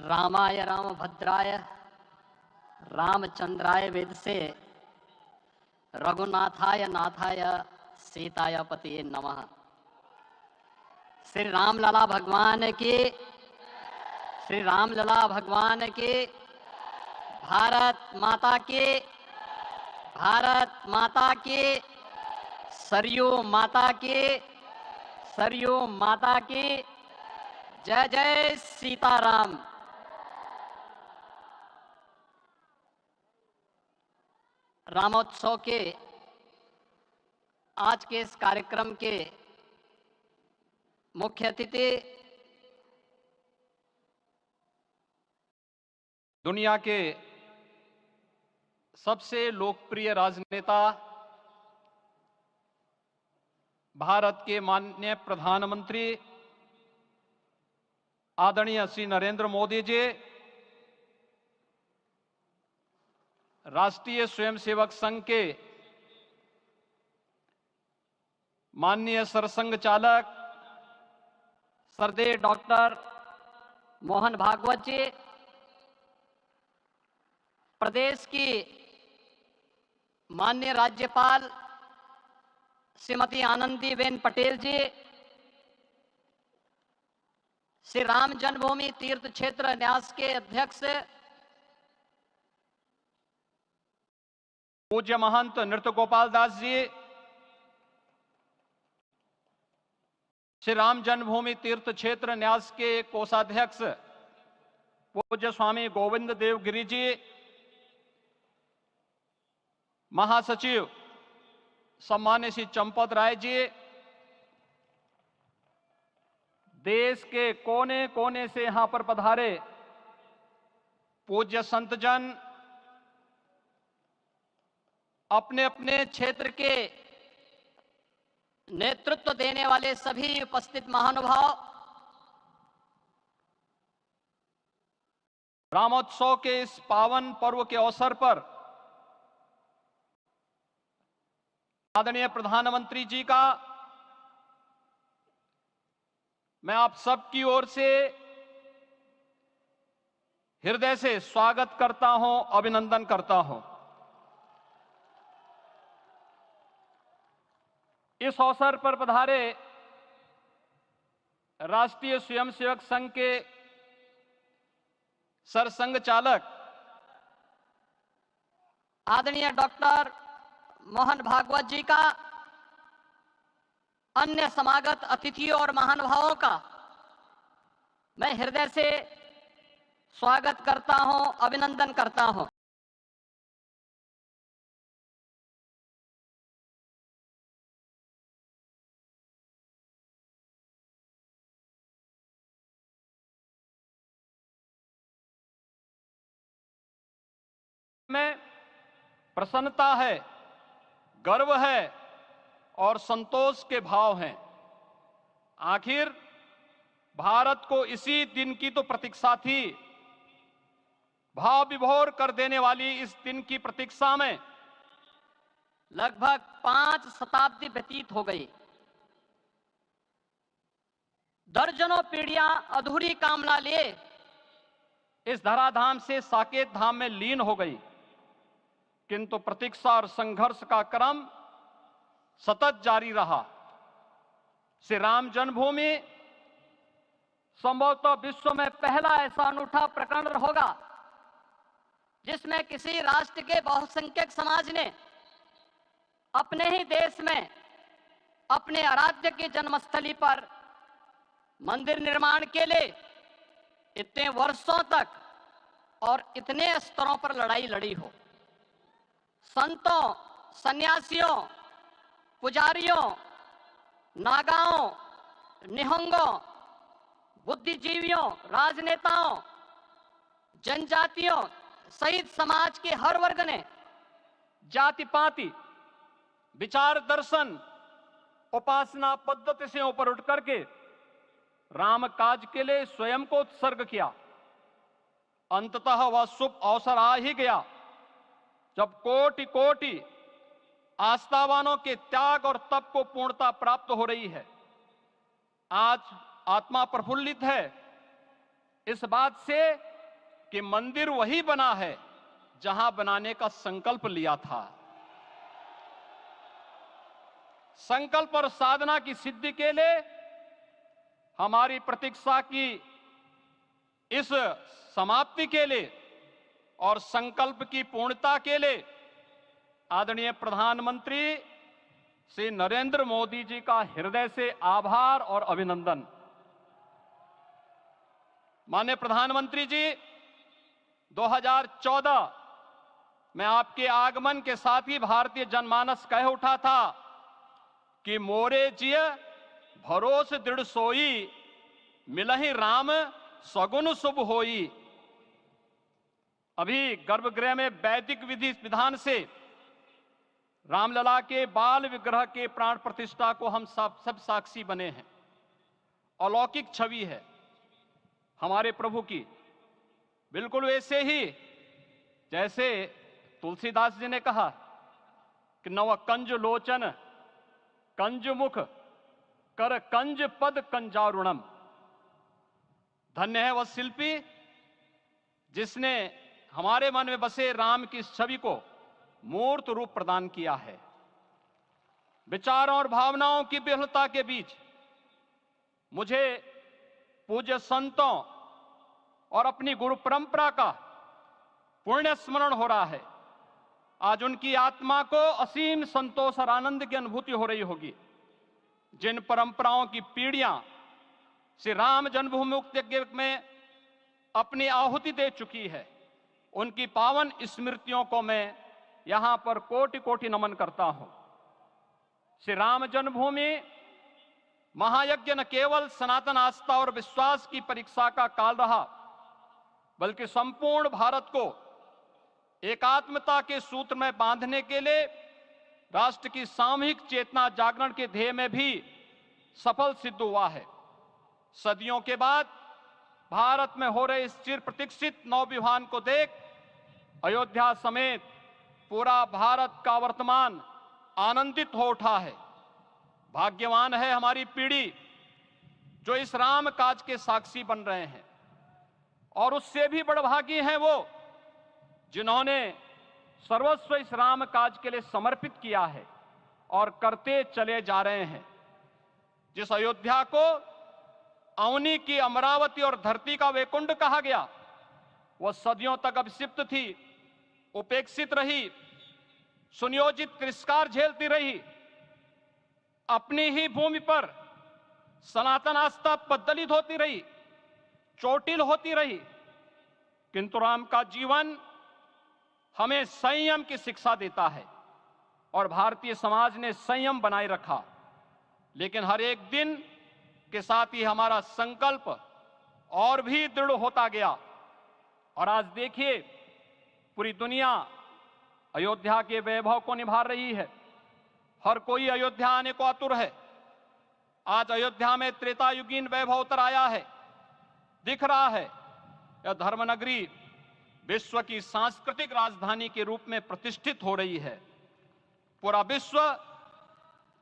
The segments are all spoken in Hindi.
रामाय रामभद्राय रामचंद्राय वेदसे रघुनाथाय नाथाय सीताय पतिये नमः। श्री रामलला भगवान की, श्री रामलला भगवान की, भारत माता की, भारत माता की, सरयू माता की, सरयू माता की, जय जय सीताराम। रामोत्सव के आज के इस कार्यक्रम के मुख्य अतिथि दुनिया के सबसे लोकप्रिय राजनेता भारत के माननीय प्रधानमंत्री आदरणीय श्री नरेंद्र मोदी जी, राष्ट्रीय स्वयंसेवक संघ के माननीय सरसंघ चालक श्रद्धेय डॉक्टर मोहन भागवत जी, प्रदेश की माननीय राज्यपाल श्रीमती आनंदीबेन पटेल जी, श्री राम जन्मभूमि तीर्थ क्षेत्र न्यास के अध्यक्ष पूज्य महंत नृत्य गोपाल दास जी, श्री राम जन्मभूमि तीर्थ क्षेत्र न्यास के कोषाध्यक्ष पूज्य स्वामी गोविंद देव गिरी जी, महासचिव सम्मान्य श्री चंपत राय जी, देश के कोने कोने से यहां पर पधारे पूज्य संतजन, अपने अपने क्षेत्र के नेतृत्व देने वाले सभी उपस्थित महानुभाव, रामोत्सव के इस पावन पर्व के अवसर पर आदरणीय प्रधानमंत्री जी का मैं आप सबकी ओर से हृदय से स्वागत करता हूं, अभिनंदन करता हूं। इस अवसर पर पधारे राष्ट्रीय स्वयंसेवक संघ के सरसंघ चालक आदरणीय डॉक्टर मोहन भागवत जी का, अन्य समागत अतिथियों और महानुभावों का मैं हृदय से स्वागत करता हूं, अभिनंदन करता हूं। में प्रसन्नता है, गर्व है और संतोष के भाव हैं। आखिर भारत को इसी दिन की तो प्रतीक्षा थी। भाव विभोर कर देने वाली इस दिन की प्रतीक्षा में लगभग 5 शताब्दी व्यतीत हो गई। दर्जनों पीढ़ियां अधूरी कामना लिए इस धराधाम से साकेत धाम में लीन हो गई, किंतु प्रतीक्षा और संघर्ष का क्रम सतत जारी रहा। श्री राम जन्मभूमि संभवतः विश्व में पहला ऐसा अनूठा प्रकरण होगा जिसमें किसी राष्ट्र के बहुसंख्यक समाज ने अपने ही देश में अपने आराध्य की जन्मस्थली पर मंदिर निर्माण के लिए इतने वर्षों तक और इतने स्तरों पर लड़ाई लड़ी हो। संतों, सन्यासियों, पुजारियों, नागाओं, निहंगों, बुद्धिजीवियों, राजनेताओं, जनजातियों सहित समाज के हर वर्ग ने जाति पाति, विचार दर्शन, उपासना पद्धति से ऊपर उठ करके राम काज के लिए स्वयं को उत्सर्ग किया। अंततः वह शुभ अवसर आ ही गया जब कोटि कोटि आस्थावानों के त्याग और तप को पूर्णता प्राप्त हो रही है। आज आत्मा प्रफुल्लित है इस बात से कि मंदिर वही बना है जहां बनाने का संकल्प लिया था। संकल्प और साधना की सिद्धि के लिए हमारी प्रतीक्षा की इस समाप्ति के लिए और संकल्प की पूर्णता के लिए आदरणीय प्रधानमंत्री श्री नरेंद्र मोदी जी का हृदय से आभार और अभिनंदन। माननीय प्रधानमंत्री जी, 2014 में आपके आगमन के साथ ही भारतीय जनमानस कह उठा था कि मोरे जिय भरोस दृढ़ सोई, मिलहि राम सगुन शुभ होई। अभी गर्भगृह में वैदिक विधि विधान से रामलला के बाल विग्रह के प्राण प्रतिष्ठा को हम सब साक्षी बने हैं। अलौकिक छवि है हमारे प्रभु की, बिल्कुल वैसे ही जैसे तुलसीदास जी ने कहा कि नव कंज लोचन कंज मुख कर कंज पद कंजारुणम। धन्य है वह शिल्पी जिसने हमारे मन में बसे राम की छवि को मूर्त रूप प्रदान किया है। विचारों और भावनाओं की विहलता के बीच मुझे पूज्य संतों और अपनी गुरु परंपरा का पुण्य स्मरण हो रहा है। आज उनकी आत्मा को असीम संतोष और आनंद की अनुभूति हो रही होगी। जिन परंपराओं की पीढ़ियां श्री राम जन्मभूमि मुक्ति यज्ञ में अपनी आहुति दे चुकी है, उनकी पावन स्मृतियों को मैं यहां पर कोटि कोटि नमन करता हूं। श्री राम जन्मभूमि महायज्ञ न केवल सनातन आस्था और विश्वास की परीक्षा का काल रहा, बल्कि संपूर्ण भारत को एकात्मता के सूत्र में बांधने के लिए राष्ट्र की सामूहिक चेतना जागरण के ध्येय में भी सफल सिद्ध हुआ है। सदियों के बाद भारत में हो रहे इस चिर प्रतीक्षित नवविवाह को देख अयोध्या समेत पूरा भारत का वर्तमान आनंदित हो उठा है। भाग्यवान है हमारी पीढ़ी जो इस राम काज के साक्षी बन रहे हैं, और उससे भी बड़भागी हैं वो जिन्होंने सर्वस्व इस राम काज के लिए समर्पित किया है और करते चले जा रहे हैं। जिस अयोध्या को अवनी की अमरावती और धरती का वैकुंठ कहा गया, वह सदियों तक अभिषिप्त थी, उपेक्षित रही, सुनियोजित तिरस्कार झेलती रही। अपनी ही भूमि पर सनातन आस्था पद्दलित होती रही, चोटिल होती रही, किंतु राम का जीवन हमें संयम की शिक्षा देता है और भारतीय समाज ने संयम बनाए रखा। लेकिन हर एक दिन के साथ ही हमारा संकल्प और भी दृढ़ होता गया, और आज देखिए पूरी दुनिया अयोध्या के वैभव को निभा रही है। हर कोई अयोध्या आने को आतुर है। आज अयोध्या में त्रेतायुगीन वैभव उतर आया है। दिख रहा है यह धर्मनगरी विश्व की सांस्कृतिक राजधानी के रूप में प्रतिष्ठित हो रही है। पूरा विश्व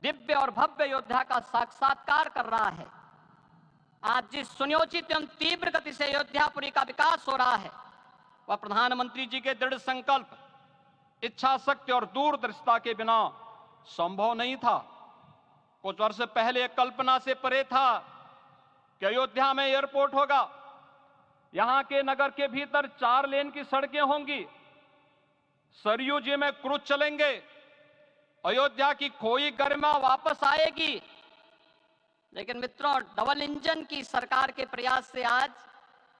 दिव्य और भव्य अयोध्या का साक्षात्कार कर रहा है। आज जिस सुनियोजित एवं तीव्र गति से अयोध्यापुरी का विकास हो रहा है, वह प्रधानमंत्री जी के दृढ़ संकल्प, इच्छा शक्ति और दूरदर्शिता के बिना संभव नहीं था। कुछ वर्ष पहले कल्पना से परे था कि अयोध्या में एयरपोर्ट होगा, यहां के नगर के भीतर 4 लेन की सड़कें होंगी, सरयू जी में क्रूज चलेंगे, अयोध्या की खोई गरिमा वापस आएगी। लेकिन मित्रों, डबल इंजन की सरकार के प्रयास से आज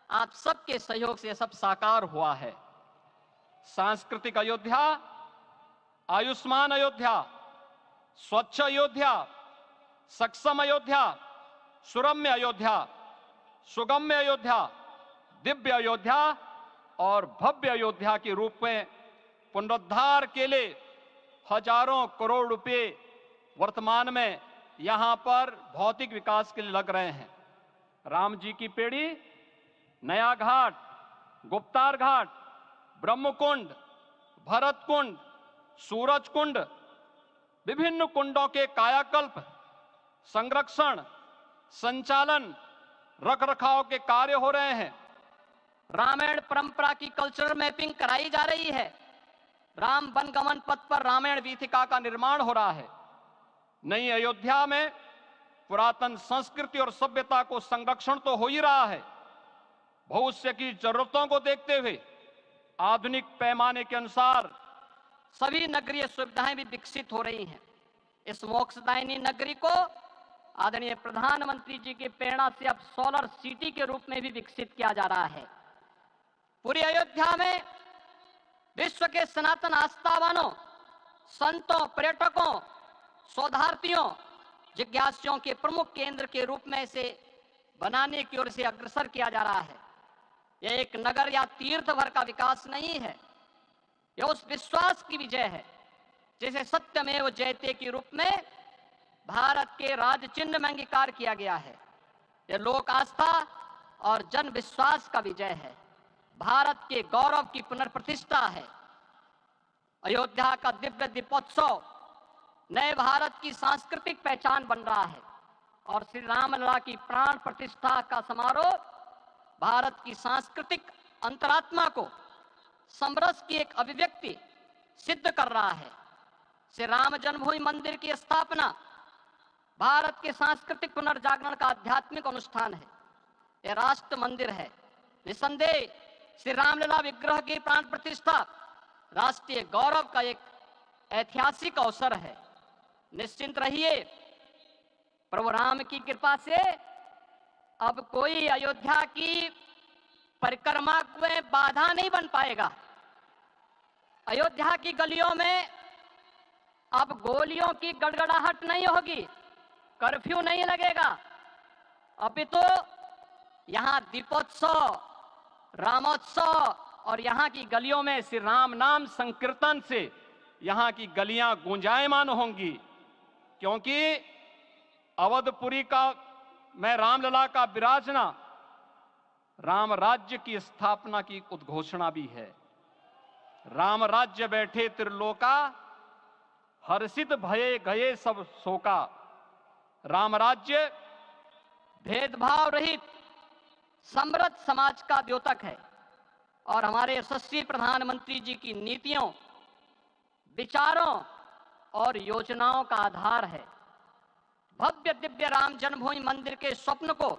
आप सबके सहयोग से सब साकार हुआ है। सांस्कृतिक अयोध्या, आयुष्मान अयोध्या, स्वच्छ अयोध्या, सक्षम अयोध्या, सुरम्य अयोध्या, सुगम्य अयोध्या, दिव्य अयोध्या और भव्य अयोध्या के रूप में पुनरुद्धार के लिए हजारों करोड़ रुपए वर्तमान में यहां पर भौतिक विकास के लिए लग रहे हैं। राम जी की पेड़ी, नया घाट, गुप्तार घाट, ब्रह्मकुंड, भरत कुंड, सूरज कुंड, विभिन्न कुंडों के कायाकल्प, संरक्षण, संचालन, रखरखाव के कार्य हो रहे हैं। रामायण परंपरा की कल्चरल मैपिंग कराई जा रही है। राम वनगमन पथ पर रामायण वीथिका का निर्माण हो रहा है। नई अयोध्या में पुरातन संस्कृति और सभ्यता को संरक्षण तो हो ही रहा है, भविष्य की जरूरतों को देखते हुए आधुनिक पैमाने के अनुसार सभी नगरीय सुविधाएं भी विकसित हो रही हैं। इस मोक्षदायिनी नगरी को आदरणीय प्रधानमंत्री जी की प्रेरणा से अब सोलर सिटी के रूप में भी विकसित किया जा रहा है। पूरी अयोध्या में विश्व के सनातन आस्थावानों, संतों, पर्यटकों, शोधार्थियों, जिज्ञासुओं के प्रमुख केंद्र के रूप में इसे बनाने की ओर से अग्रसर किया जा रहा है। यह एक नगर या तीर्थ भर का विकास नहीं है, यह उस विश्वास की विजय है जिसे सत्यमेव जयते के रूप में भारत के राज चिन्ह में अंगीकार किया गया है। यह लोक आस्था और जन विश्वास का विजय है, भारत के गौरव की पुनर्प्रतिष्ठा है। अयोध्या का दिव्य दीपोत्सव नए भारत की सांस्कृतिक पहचान बन रहा है और श्री रामलला की प्राण प्रतिष्ठा का समारोह भारत की सांस्कृतिक अंतरात्मा को समरस की एक अभिव्यक्ति सिद्ध कर रहा है। श्री राम जन्मभूमि मंदिर की स्थापना भारत के सांस्कृतिक पुनर्जागरण का आध्यात्मिक अनुष्ठान है। यह राष्ट्र मंदिर है। निसंदेह श्री रामलला विग्रह की प्राण प्रतिष्ठा राष्ट्रीय गौरव का एक ऐतिहासिक अवसर है। निश्चिंत रहिए, प्रभु राम की कृपा से अब कोई अयोध्या की परिक्रमा में बाधा नहीं बन पाएगा। अयोध्या की गलियों में अब गोलियों की गड़गड़ाहट नहीं होगी, कर्फ्यू नहीं लगेगा। अभी तो यहाँ दीपोत्सव, रामोत्सव और यहाँ की गलियों में श्री राम नाम संकीर्तन से यहाँ की गलियां गुंजायमान होंगी, क्योंकि अवधपुरी का मैं रामलला का विराजना राम राज्य की स्थापना की उद्घोषणा भी है। राम राज्य बैठे त्रिलोका, हर्षित भये गए सब शोका। राम राज्य भेदभाव रहित समृद्ध समाज का द्योतक है और हमारे यशस्वी प्रधानमंत्री जी की नीतियों, विचारों और योजनाओं का आधार है। भव्य दिव्य राम जन्मभूमि मंदिर के स्वप्न को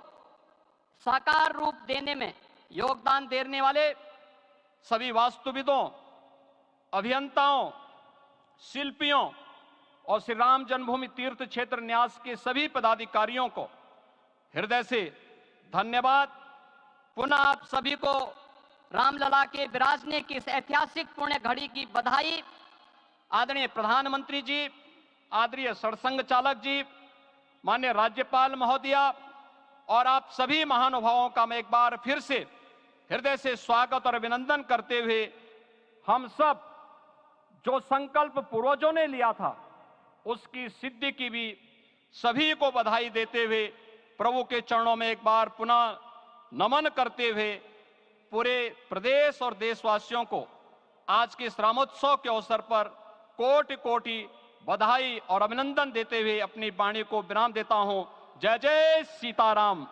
साकार रूप देने में योगदान देने वाले सभी वास्तुविदों, अभियंताओं, शिल्पियों और श्री राम जन्मभूमि तीर्थ क्षेत्र न्यास के सभी पदाधिकारियों को हृदय से धन्यवाद। पुनः आप सभी को रामलला के विराजने की इस ऐतिहासिक पुण्य घड़ी की बधाई। आदरणीय प्रधानमंत्री जी, आदरणीय सरसंघ चालक जी, माननीय राज्यपाल महोदया और आप सभी महानुभावों का मैं एक बार फिर से हृदय से स्वागत और अभिनंदन करते हुए हम सब जो संकल्प पूर्वजों ने लिया था उसकी सिद्धि की भी सभी को बधाई देते हुए प्रभु के चरणों में एक बार पुनः नमन करते हुए पूरे प्रदेश और देशवासियों को आज के इस रामोत्सव के अवसर पर कोटि कोटि बधाई और अभिनंदन देते हुए अपनी वाणी को विराम देता हूं। जय जय सीताराम।